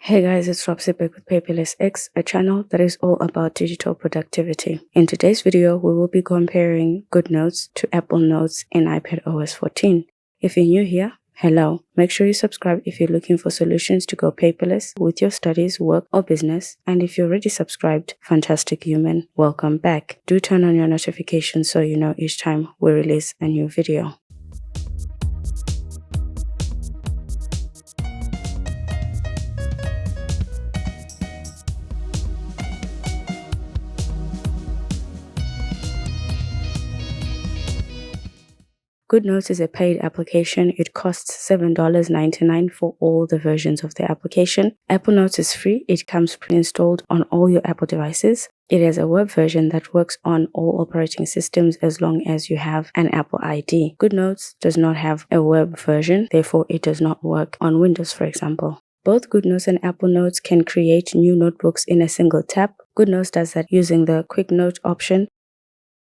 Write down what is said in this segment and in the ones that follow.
Hey guys, it's Robsy back with Paperless X, a channel that is all about digital productivity. In today's video, we will be comparing GoodNotes to Apple Notes in iPadOS 14. If you're new here, hello. Make sure you subscribe if you're looking for solutions to go paperless with your studies, work, or business. And if you're already subscribed, fantastic human, welcome back. Do turn on your notifications so you know each time we release a new video. GoodNotes is a paid application. It costs $7.99 for all the versions of the application. Apple Notes is free. It comes pre-installed on all your Apple devices. It has a web version that works on all operating systems as long as you have an Apple ID. GoodNotes does not have a web version, therefore it does not work on Windows, for example. Both GoodNotes and Apple Notes can create new notebooks in a single tap. GoodNotes does that using the Quick Note option.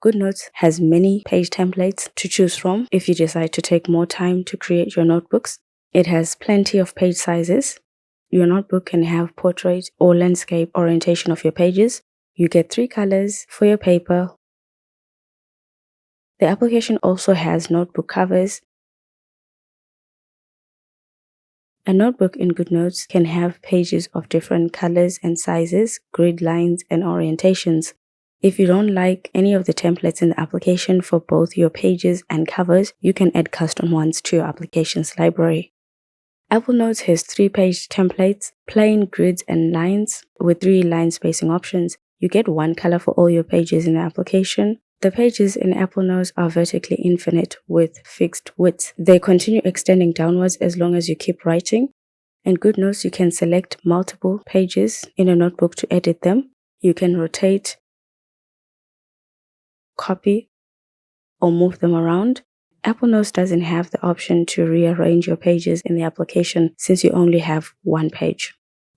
GoodNotes has many page templates to choose from if you decide to take more time to create your notebooks. It has plenty of page sizes. Your notebook can have portrait or landscape orientation of your pages. You get 3 colors for your paper. The application also has notebook covers. A notebook in GoodNotes can have pages of different colors and sizes, grid lines, and orientations. If you don't like any of the templates in the application for both your pages and covers, you can add custom ones to your application's library. Apple Notes has 3 page templates, plain, grids, and lines with 3 line spacing options. You get 1 color for all your pages in the application. The pages in Apple Notes are vertically infinite with fixed widths. They continue extending downwards as long as you keep writing. In GoodNotes, you can select multiple pages in a notebook to edit them. You can rotate, copy, or move them around. Apple Notes doesn't have the option to rearrange your pages in the application since you only have 1 page.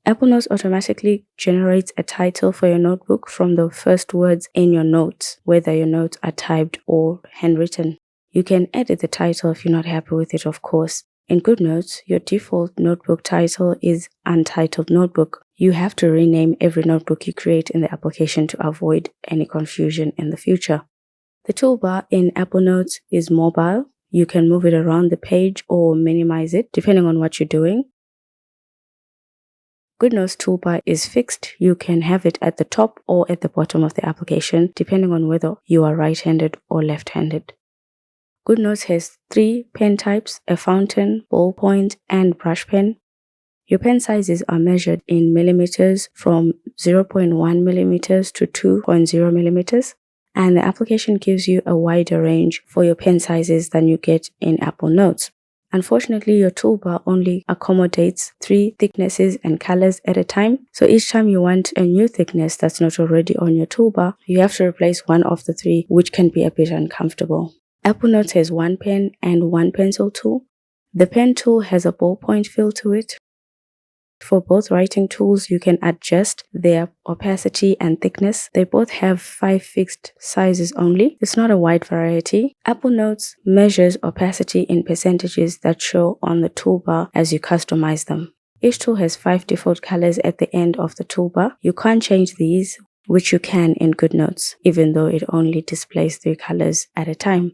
Apple Notes automatically generates a title for your notebook from the first words in your notes, whether your notes are typed or handwritten. You can edit the title if you're not happy with it, of course. In GoodNotes, your default notebook title is Untitled Notebook. You have to rename every notebook you create in the application to avoid any confusion in the future. The toolbar in Apple Notes is mobile. You can move it around the page or minimize it depending on what you're doing. GoodNotes toolbar is fixed. You can have it at the top or at the bottom of the application depending on whether you are right-handed or left-handed. GoodNotes has 3 pen types, a fountain, ballpoint, and brush pen. Your pen sizes are measured in millimeters from 0.1 millimeters to 2.0 millimeters, and the application gives you a wider range for your pen sizes than you get in Apple Notes. Unfortunately, your toolbar only accommodates 3 thicknesses and colors at a time, so each time you want a new thickness that's not already on your toolbar, you have to replace one of the 3, which can be a bit uncomfortable. Apple Notes has 1 pen and 1 pencil tool. The pen tool has a ballpoint feel to it. For both writing tools, you can adjust their opacity and thickness. They both have 5 fixed sizes only. It's not a wide variety. Apple Notes measures opacity in percentages that show on the toolbar as you customize them. Each tool has 5 default colors at the end of the toolbar. You can't change these, which you can in GoodNotes, even though it only displays 3 colors at a time.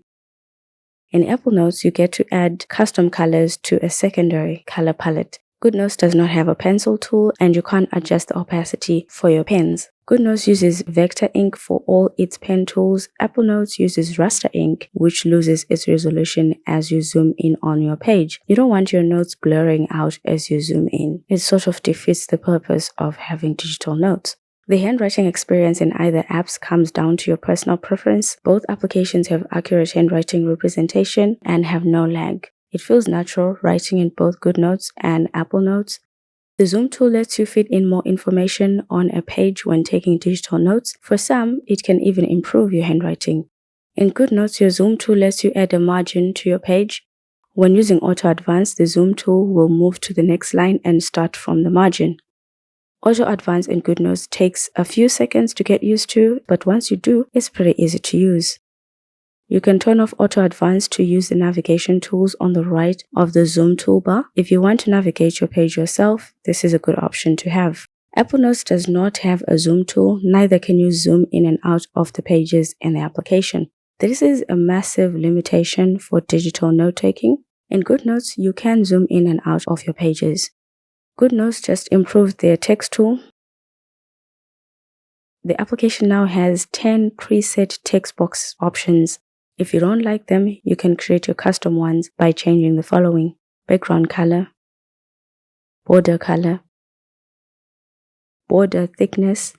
In Apple Notes, you get to add custom colors to a secondary color palette. GoodNotes does not have a pencil tool and you can't adjust the opacity for your pens. GoodNotes uses vector ink for all its pen tools. Apple Notes uses raster ink, which loses its resolution as you zoom in on your page. You don't want your notes blurring out as you zoom in. It sort of defeats the purpose of having digital notes. The handwriting experience in either apps comes down to your personal preference. Both applications have accurate handwriting representation and have no lag. It feels natural writing in both GoodNotes and Apple Notes. The Zoom tool lets you fit in more information on a page when taking digital notes. For some, it can even improve your handwriting. In GoodNotes, your Zoom tool lets you add a margin to your page. When using Auto Advance, the Zoom tool will move to the next line and start from the margin. Auto Advance in GoodNotes takes a few seconds to get used to, but once you do, it's pretty easy to use. You can turn off Auto Advance to use the navigation tools on the right of the Zoom toolbar. If you want to navigate your page yourself, this is a good option to have. Apple Notes does not have a zoom tool, neither can you zoom in and out of the pages in the application. This is a massive limitation for digital note-taking. In GoodNotes, you can zoom in and out of your pages. GoodNotes just improved their text tool. The application now has 10 preset text box options. If you don't like them, you can create your custom ones by changing the following: background color, border color, border thickness,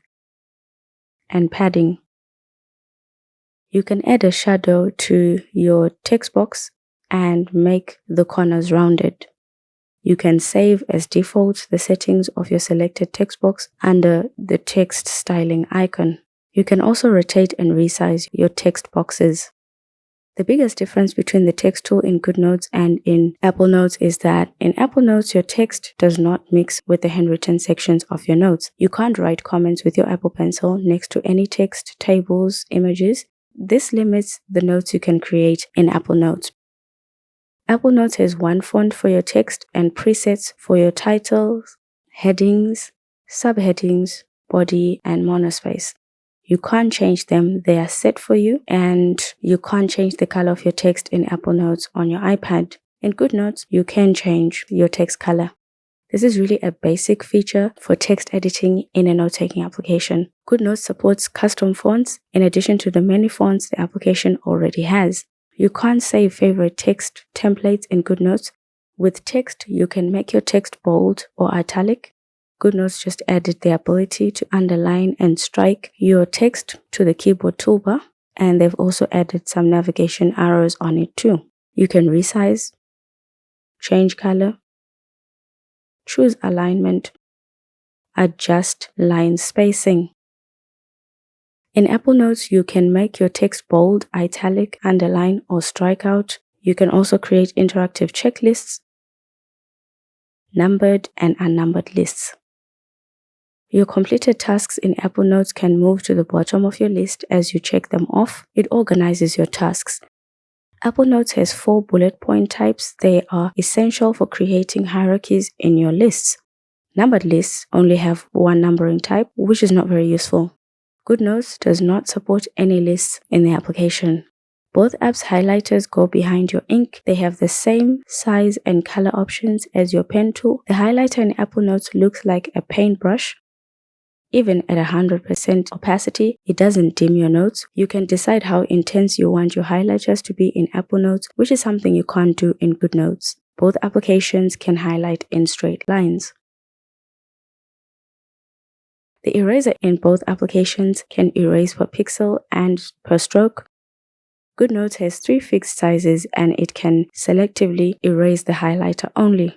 and padding. You can add a shadow to your text box and make the corners rounded. You can save as default the settings of your selected text box under the text styling icon. You can also rotate and resize your text boxes. The biggest difference between the text tool in GoodNotes and in Apple Notes is that in Apple Notes, your text does not mix with the handwritten sections of your notes. You can't write comments with your Apple Pencil next to any text, tables, images. This limits the notes you can create in Apple Notes. Apple Notes has one font for your text and presets for your titles, headings, subheadings, body, and monospace. You can't change them, they are set for you, and you can't change the color of your text in Apple Notes on your iPad. In GoodNotes, you can change your text color. This is really a basic feature for text editing in a note-taking application. GoodNotes supports custom fonts in addition to the many fonts the application already has. You can't save favorite text templates in GoodNotes. With text, you can make your text bold or italic. GoodNotes just added the ability to underline and strike your text to the keyboard toolbar, and they've also added some navigation arrows on it too. You can resize, change color, choose alignment, adjust line spacing. In Apple Notes, you can make your text bold, italic, underline, or strike out. You can also create interactive checklists, numbered and unnumbered lists. Your completed tasks in Apple Notes can move to the bottom of your list as you check them off. It organizes your tasks. Apple Notes has 4 bullet point types. They are essential for creating hierarchies in your lists. Numbered lists only have one numbering type, which is not very useful. GoodNotes does not support any lists in the application. Both apps' highlighters go behind your ink. They have the same size and color options as your pen tool. The highlighter in Apple Notes looks like a paintbrush. Even at 100% opacity, it doesn't dim your notes. You can decide how intense you want your highlighters to be in Apple Notes, which is something you can't do in GoodNotes. Both applications can highlight in straight lines. The eraser in both applications can erase per pixel and per stroke. GoodNotes has 3 fixed sizes and it can selectively erase the highlighter only.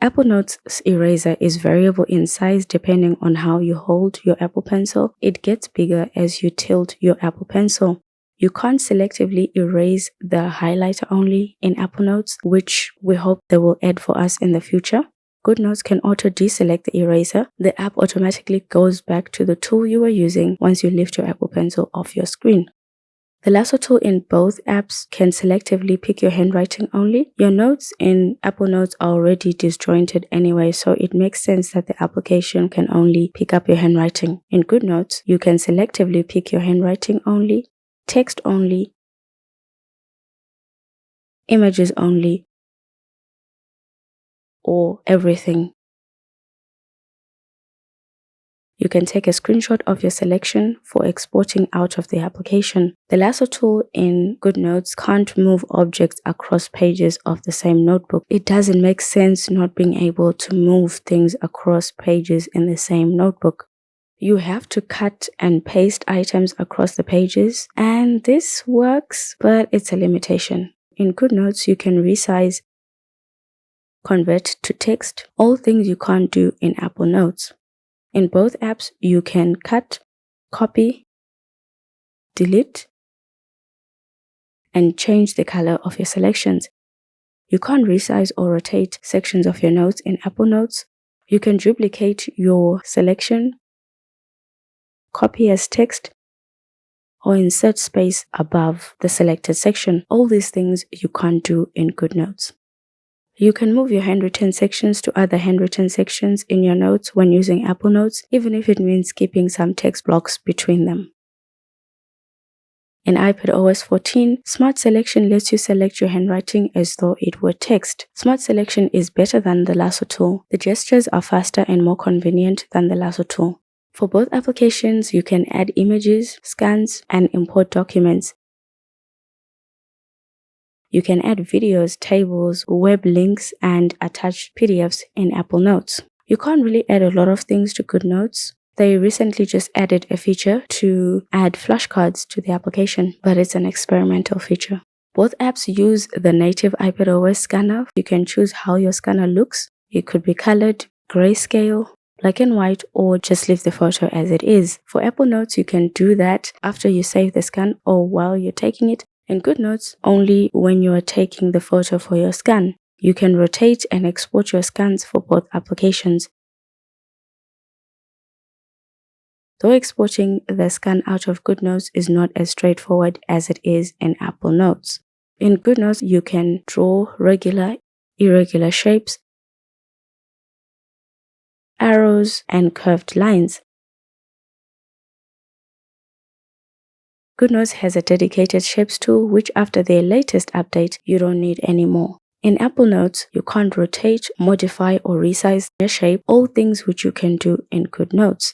Apple Notes' eraser is variable in size depending on how you hold your Apple Pencil. It gets bigger as you tilt your Apple Pencil. You can't selectively erase the highlighter only in Apple Notes, which we hope they will add for us in the future. GoodNotes can auto-deselect the eraser. The app automatically goes back to the tool you were using once you lift your Apple Pencil off your screen. The Lasso tool in both apps can selectively pick your handwriting only. Your notes in Apple Notes are already disjointed anyway, so it makes sense that the application can only pick up your handwriting. In GoodNotes, you can selectively pick your handwriting only, text only, images only, or everything. You can take a screenshot of your selection for exporting out of the application. The Lasso tool in GoodNotes can't move objects across pages of the same notebook. It doesn't make sense not being able to move things across pages in the same notebook. You have to cut and paste items across the pages, and this works, but it's a limitation. In GoodNotes, you can resize, convert to text, all things you can't do in Apple Notes. In both apps, you can cut, copy, delete, and change the color of your selections. You can't resize or rotate sections of your notes in Apple Notes. You can duplicate your selection, copy as text, or insert space above the selected section. All these things you can't do in GoodNotes. You can move your handwritten sections to other handwritten sections in your notes when using Apple Notes, even if it means keeping some text blocks between them. In iPadOS 14, Smart Selection lets you select your handwriting as though it were text. Smart Selection is better than the Lasso tool. The gestures are faster and more convenient than the Lasso tool. For both applications, you can add images, scans, and import documents. You can add videos, tables, web links, and attach PDFs in Apple Notes. You can't really add a lot of things to GoodNotes. They recently just added a feature to add flashcards to the application, but it's an experimental feature. Both apps use the native iPadOS scanner. You can choose how your scanner looks. It could be colored, grayscale, black and white, or just leave the photo as it is. For Apple Notes, you can do that after you save the scan or while you're taking it. In GoodNotes, only when you are taking the photo for your scan. You can rotate and export your scans for both applications. Though exporting the scan out of GoodNotes is not as straightforward as it is in Apple Notes. In GoodNotes, you can draw regular, irregular shapes, arrows, and curved lines. GoodNotes has a dedicated Shapes tool, which after their latest update, you don't need anymore. In Apple Notes, you can't rotate, modify, or resize your shape, all things which you can do in GoodNotes.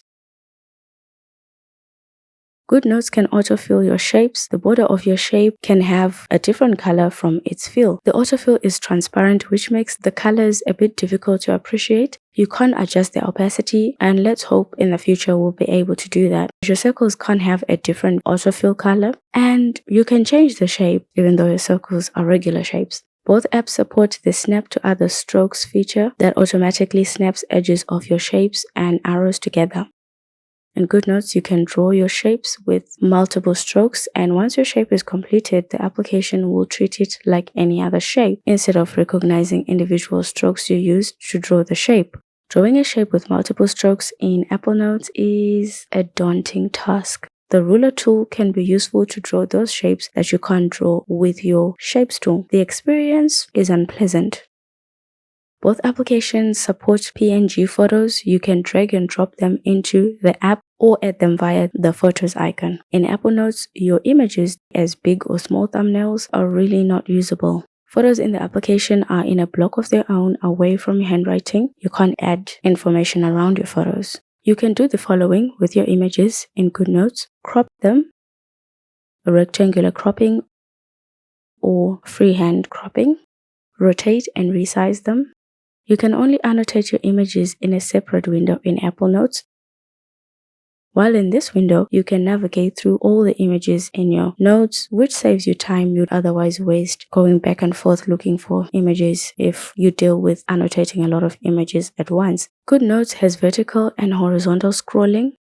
GoodNotes can autofill your shapes. The border of your shape can have a different color from its fill. The autofill is transparent, which makes the colors a bit difficult to appreciate. You can't adjust the opacity, and let's hope in the future we'll be able to do that. Your circles can't have a different autofill color, and you can change the shape even though your circles are regular shapes. Both apps support the Snap to Other Strokes feature that automatically snaps edges of your shapes and arrows together. In GoodNotes, you can draw your shapes with multiple strokes, and once your shape is completed, the application will treat it like any other shape instead of recognizing individual strokes you used to draw the shape. Drawing a shape with multiple strokes in Apple Notes is a daunting task. The ruler tool can be useful to draw those shapes that you can't draw with your Shapes tool. The experience is unpleasant. Both applications support PNG photos. You can drag and drop them into the app or add them via the Photos icon. In Apple Notes, your images as big or small thumbnails are really not usable. Photos in the application are in a block of their own away from your handwriting. You can't add information around your photos. You can do the following with your images in GoodNotes: crop them, rectangular cropping or freehand cropping, rotate and resize them. You can only annotate your images in a separate window in Apple Notes. While in this window, you can navigate through all the images in your notes, which saves you time you'd otherwise waste going back and forth looking for images if you deal with annotating a lot of images at once. GoodNotes has vertical and horizontal scrolling,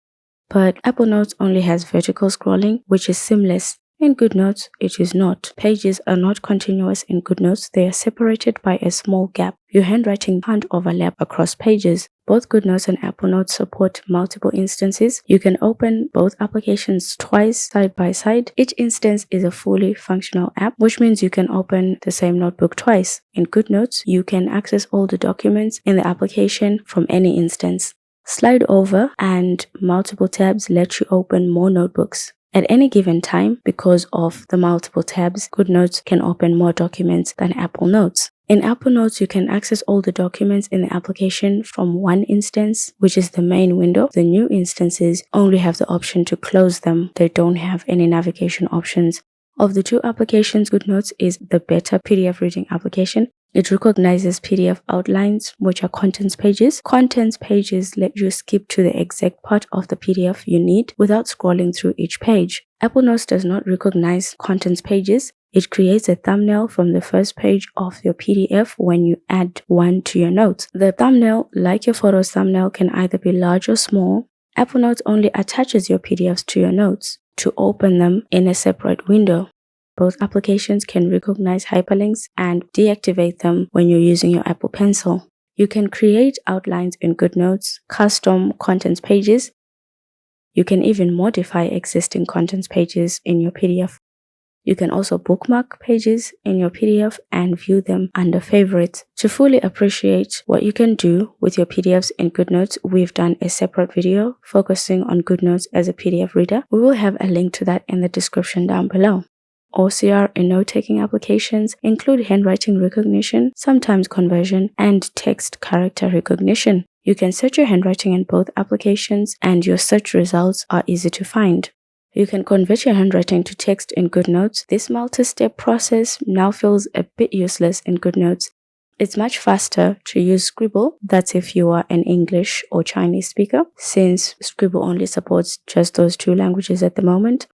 but Apple Notes only has vertical scrolling, which is seamless. In GoodNotes, it is not. Pages are not continuous in GoodNotes. They are separated by a small gap. Your handwriting can't overlap across pages. Both GoodNotes and Apple Notes support multiple instances. You can open both applications twice side by side. Each instance is a fully functional app, which means you can open the same notebook twice. In GoodNotes, you can access all the documents in the application from any instance. Slide over and multiple tabs let you open more notebooks. At any given time, because of the multiple tabs, GoodNotes can open more documents than Apple Notes. In Apple Notes, you can access all the documents in the application from one instance, which is the main window. The new instances only have the option to close them. They don't have any navigation options. Of the two applications, GoodNotes is the better PDF reading application. It recognizes PDF outlines, which are contents pages. Contents pages let you skip to the exact part of the PDF you need without scrolling through each page. Apple Notes does not recognize contents pages. It creates a thumbnail from the first page of your PDF when you add one to your notes. The thumbnail, like your photos thumbnail, can either be large or small. Apple Notes only attaches your PDFs to your notes to open them in a separate window. Both applications can recognize hyperlinks and deactivate them when you're using your Apple Pencil. You can create outlines in GoodNotes, custom contents pages. You can even modify existing contents pages in your PDF. You can also bookmark pages in your PDF and view them under favorites. To fully appreciate what you can do with your PDFs in GoodNotes, we've done a separate video focusing on GoodNotes as a PDF reader. We will have a link to that in the description down below. OCR and note-taking applications include handwriting recognition, sometimes conversion, and text character recognition. You can search your handwriting in both applications, and your search results are easy to find. You can convert your handwriting to text in GoodNotes. This multi-step process now feels a bit useless in GoodNotes. It's much faster to use Scribble, that's if you are an English or Chinese speaker, since Scribble only supports just those 2 languages at the moment.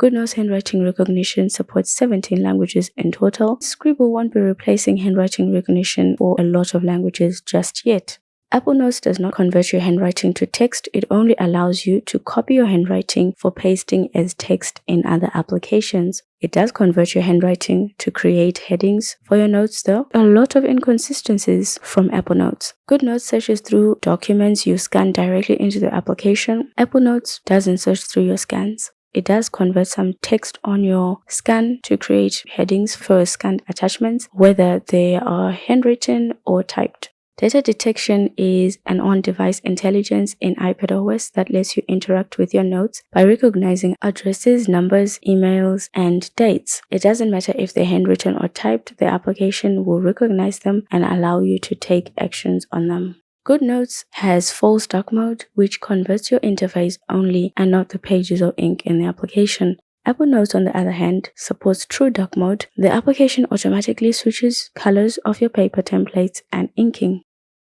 GoodNotes handwriting recognition supports 17 languages in total. Scribble won't be replacing handwriting recognition for a lot of languages just yet. Apple Notes does not convert your handwriting to text. It only allows you to copy your handwriting for pasting as text in other applications. It does convert your handwriting to create headings for your notes though. A lot of inconsistencies from Apple Notes. GoodNotes searches through documents you scan directly into the application. Apple Notes doesn't search through your scans. It does convert some text on your scan to create headings for scanned attachments, whether they are handwritten or typed. Data detection is an on-device intelligence in iPadOS that lets you interact with your notes by recognizing addresses, numbers, emails, and dates. It doesn't matter if they're handwritten or typed, the application will recognize them and allow you to take actions on them. GoodNotes has false dark mode, which converts your interface only and not the pages or ink in the application. Apple Notes, on the other hand, supports true dark mode. The application automatically switches colors of your paper templates and inking.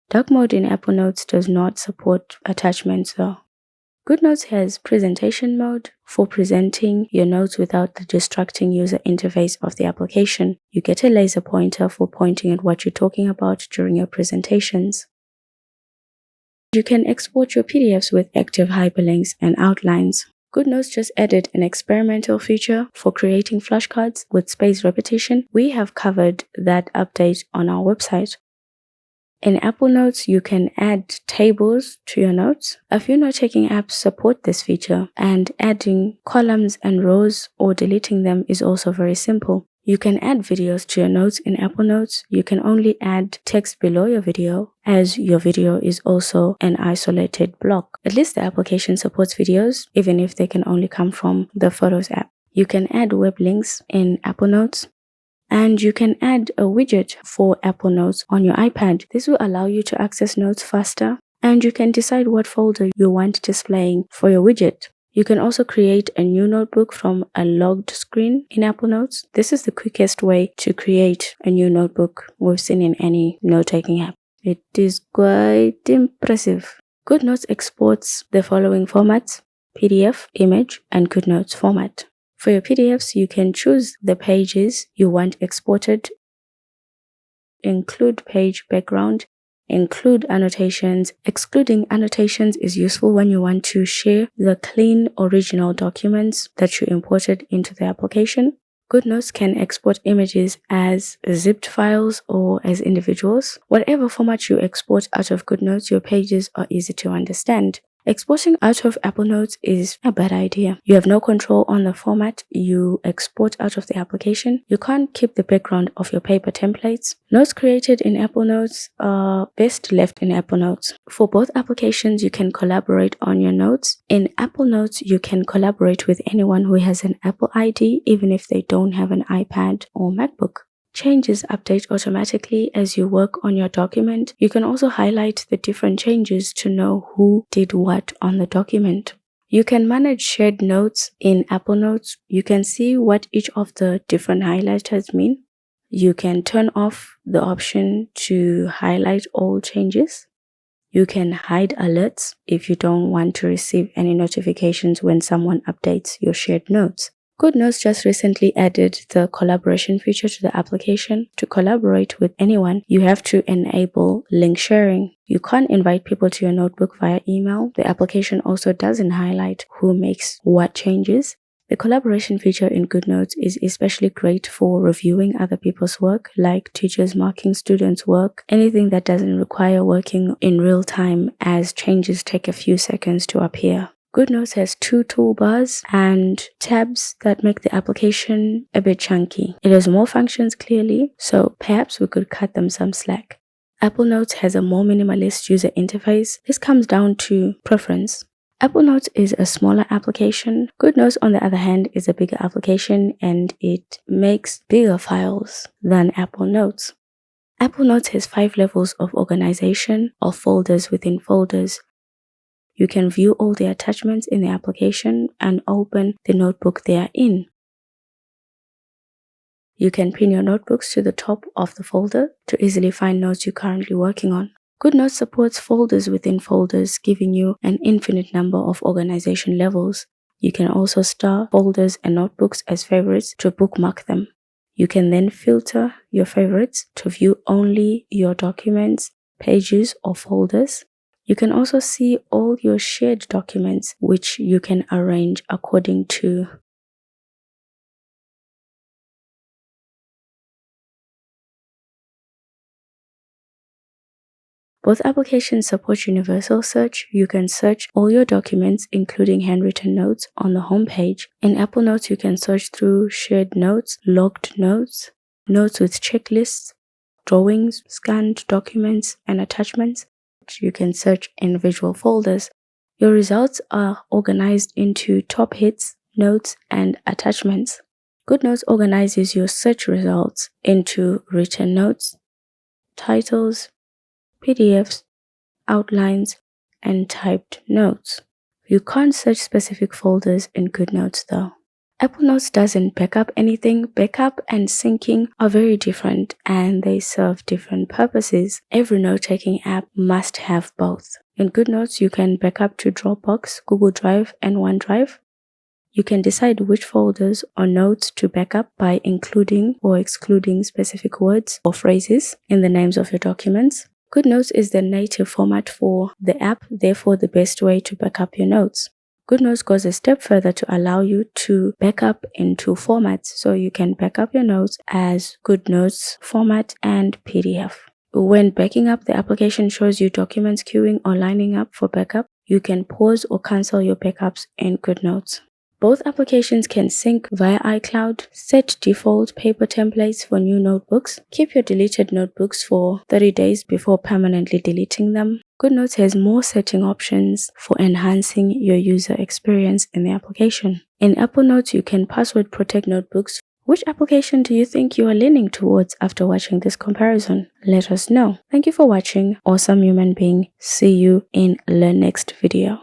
Dark mode in Apple Notes does not support attachments though. GoodNotes has presentation mode for presenting your notes without the distracting user interface of the application. You get a laser pointer for pointing at what you're talking about during your presentations. You can export your PDFs with active hyperlinks and outlines. GoodNotes just added an experimental feature for creating flashcards with spaced repetition. We have covered that update on our website. In Apple Notes, you can add tables to your notes. A few note-taking apps support this feature, and adding columns and rows or deleting them is also very simple. You can add videos to your notes in Apple Notes. You can only add text below your video, as your video is also an isolated block. At least the application supports videos, even if they can only come from the Photos app. You can add web links in Apple Notes. And you can add a widget for Apple Notes on your iPad. This will allow you to access notes faster, and you can decide what folder you want displaying for your widget. You can also create a new notebook from a logged screen in Apple Notes. This is the quickest way to create a new notebook we've seen in any note-taking app. It is quite impressive. GoodNotes exports the following formats: PDF, image, and GoodNotes format. For your PDFs, you can choose the pages you want exported, include page background, include annotations. Excluding annotations is useful when you want to share the clean original documents that you imported into the application. GoodNotes can export images as zipped files or as individuals. Whatever format you export out of GoodNotes, your pages are easy to understand. Exporting out of Apple Notes is a bad idea. You have no control on the format you export out of the application. You can't keep the background of your paper templates. Notes created in Apple Notes are best left in Apple Notes. For both applications, you can collaborate on your notes. In Apple Notes, you can collaborate with anyone who has an Apple ID, even if they don't have an iPad or MacBook. Changes update automatically as you work on your document. You can also highlight the different changes to know who did what on the document. You can manage shared notes in Apple Notes. You can see what each of the different highlighters mean. You can turn off the option to highlight all changes. You can hide alerts if you don't want to receive any notifications when someone updates your shared notes. GoodNotes just recently added the collaboration feature to the application. To collaborate with anyone, you have to enable link sharing. You can't invite people to your notebook via email. The application also doesn't highlight who makes what changes. The collaboration feature in GoodNotes is especially great for reviewing other people's work, like teachers marking students' work, anything that doesn't require working in real time, as changes take a few seconds to appear. GoodNotes has 2 toolbars and tabs that make the application a bit chunky. It has more functions clearly, so perhaps we could cut them some slack. Apple Notes has a more minimalist user interface. This comes down to preference. Apple Notes is a smaller application. GoodNotes, on the other hand, is a bigger application and it makes bigger files than Apple Notes. Apple Notes has 5 levels of organization or folders within folders. You can view all the attachments in the application and open the notebook they are in. You can pin your notebooks to the top of the folder to easily find notes you're currently working on. GoodNotes supports folders within folders, giving you an infinite number of organization levels. You can also star folders and notebooks as favorites to bookmark them. You can then filter your favorites to view only your documents, pages, or folders. You can also see all your shared documents, which you can arrange according to Both applications support universal search. You can search all your documents, including handwritten notes, on the home page. In Apple Notes, you can search through shared notes, logged notes, notes with checklists, drawings, scanned documents, and attachments. You can search individual folders. Your results are organized into top hits, notes, and attachments. GoodNotes organizes your search results into written notes, titles, PDFs, outlines, and typed notes. You can't search specific folders in GoodNotes though. Apple Notes doesn't back up anything. Backup and syncing are very different and they serve different purposes. Every note-taking app must have both. In GoodNotes, you can back up to Dropbox, Google Drive, and OneDrive. You can decide which folders or notes to back up by including or excluding specific words or phrases in the names of your documents. GoodNotes is the native format for the app, therefore the best way to back up your notes. GoodNotes goes a step further to allow you to back up in 2 formats, so you can back up your notes as GoodNotes format and PDF. When backing up, the application shows you documents queuing or lining up for backup. You can pause or cancel your backups in GoodNotes. Both applications can sync via iCloud, set default paper templates for new notebooks, keep your deleted notebooks for 30 days before permanently deleting them. GoodNotes has more setting options for enhancing your user experience in the application. In Apple Notes, you can password protect notebooks. Which application do you think you are leaning towards after watching this comparison? Let us know. Thank you for watching. Awesome human being. See you in the next video.